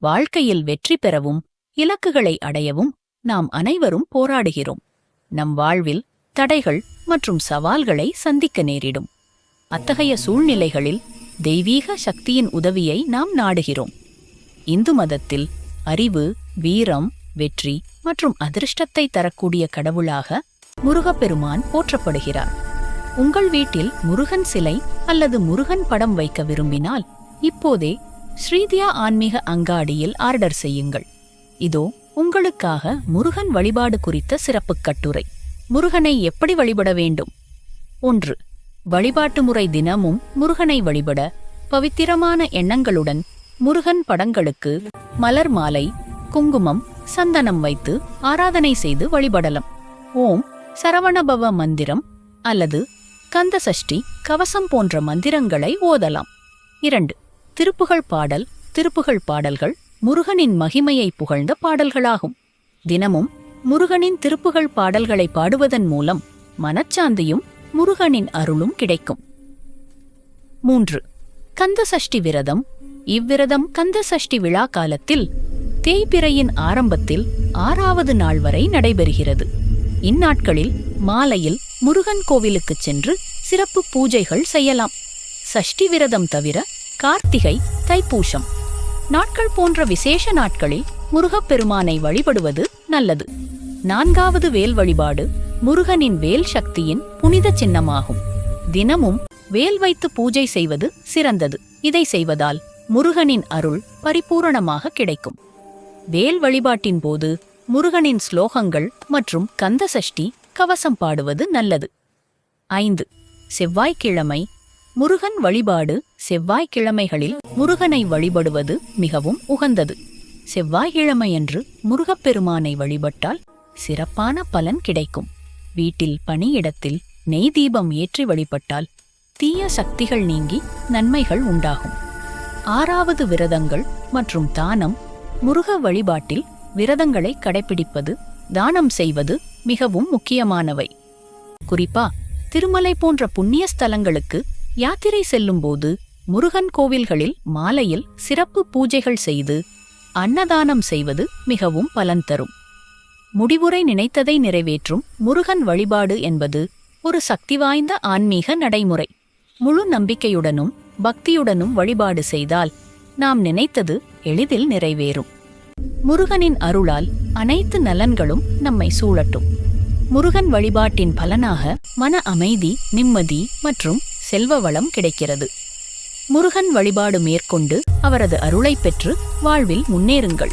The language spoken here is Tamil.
வாழ்க்கையில் வெற்றி பெறவும் இலக்குகளை அடையவும் நாம் அனைவரும் போராடுகிறோம். நம் வாழ்வில் தடைகள் மற்றும் சவால்களை சந்திக்க நேரிடும். அத்தகைய சூழ்நிலைகளில் தெய்வீக சக்தியின் உதவியை நாம் நாடுகிறோம். இந்து மதத்தில் அறிவு, வீரம், வெற்றி மற்றும் அதிர்ஷ்டத்தை தரக்கூடிய கடவுளாக முருகப்பெருமான் போற்றப்படுகிறார். உங்கள் வீட்டில் முருகன் சிலை அல்லது முருகன் படம் வைக்க விரும்பினால் இப்போதே ஸ்ரீதியா ஆன்மீக அங்காடியில் ஆர்டர் செய்யுங்கள். இதோ உங்களுக்காக முருகன் வழிபாடு குறித்த சிறப்பு கட்டுரை. முருகனை எப்படி வழிபட வேண்டும்? 1. வழிபாட்டு முறை. தினமும் முருகனை வழிபட பவித்திரமான எண்ணங்களுடன் முருகன் படங்களுக்கு மலர் மாலை, குங்குமம், சந்தனம் வைத்து ஆராதனை செய்து வழிபடலாம். ஓம் சரவணபவ மந்திரம் அல்லது கந்த சஷ்டி கவசம் போன்ற மந்திரங்களை ஓதலாம். 2. திருப்புகழ் பாடல். திருப்புகழ் பாடல்கள் முருகனின் மகிமையை புகழ்ந்த பாடல்களாகும். தினமும் முருகனின் திருப்புகழ் பாடல்களை பாடுவதன் மூலம் மனச்சாந்தியும் முருகனின் அருளும் கிடைக்கும். 3. கந்த சஷ்டி விரதம். இவ்விரதம் கந்த சஷ்டி விழா காலத்தில் தேய்பிறையின் ஆரம்பத்தில் 6வது நாள் வரை நடைபெறுகிறது. இந்நாட்களில் மாலையில் முருகன் கோவிலுக்குச் சென்று சிறப்பு பூஜைகள் செய்யலாம். சஷ்டி விரதம் தவிர கார்த்திகை, தைப்பூசம் நாட்கள் போன்ற விசேஷ நாட்களில் முருகப்பெருமானை வழிபடுவது நல்லது. 4வது வேல் வழிபாடு. முருகனின் வேல் சக்தியின் புனித சின்னமாகும். தினமும் வேல் வைத்து பூஜை செய்வது சிறந்தது. இதை செய்வதால் முருகனின் அருள் பரிபூரணமாக கிடைக்கும். வேல் வழிபாட்டின் போது முருகனின் ஸ்லோகங்கள் மற்றும் கந்த சஷ்டி கவசம் பாடுவது நல்லது. 5. செவ்வாய்க்கிழமை. முருகன் வழிபாடு. செவ்வாய்க்கிழமைகளில் முருகனை வழிபடுவது மிகவும் உகந்தது. செவ்வாய்க்கிழமையன்று முருகப்பெருமானை வழிபட்டால் சிறப்பான பலன் கிடைக்கும். வீட்டில் பணியிடத்தில் நெய் தீபம் ஏற்றி வழிபட்டால் தீய சக்திகள் நீங்கி நன்மைகள் உண்டாகும். 6வது விரதங்கள் மற்றும் தானம். முருக வழிபாட்டில் விரதங்களை கடைபிடிப்பது, தானம் செய்வது மிகவும் முக்கியமானவை. குறிப்பா திருமலை போன்ற புண்ணிய ஸ்தலங்களுக்கு யாத்திரை செல்லும்போது முருகன் கோவில்களில் மாலையில் சிறப்பு பூஜைகள் செய்து அன்னதானம் செய்வது மிகவும் பலன் தரும். முடிவுரை. நினைத்ததை நிறைவேற்றும் முருகன் வழிபாடு என்பது ஒரு சக்தி வாய்ந்த ஆன்மீக நடைமுறை. முழு நம்பிக்கையுடனும் பக்தியுடனும் வழிபாடு செய்தால் நாம் நினைத்தது எளிதில் நிறைவேறும். முருகனின் அருளால் அனைத்து நலன்களும் நம்மை சூழட்டும். முருகன் வழிபாட்டின் பலனாக மன அமைதி, நிம்மதி மற்றும் செல்வ வளம் கிடைக்கிறது. முருகன் வழிபாடு மேற்கொண்டு அவரது அருளை பெற்று வாழ்வில் முன்னேறுங்கள்.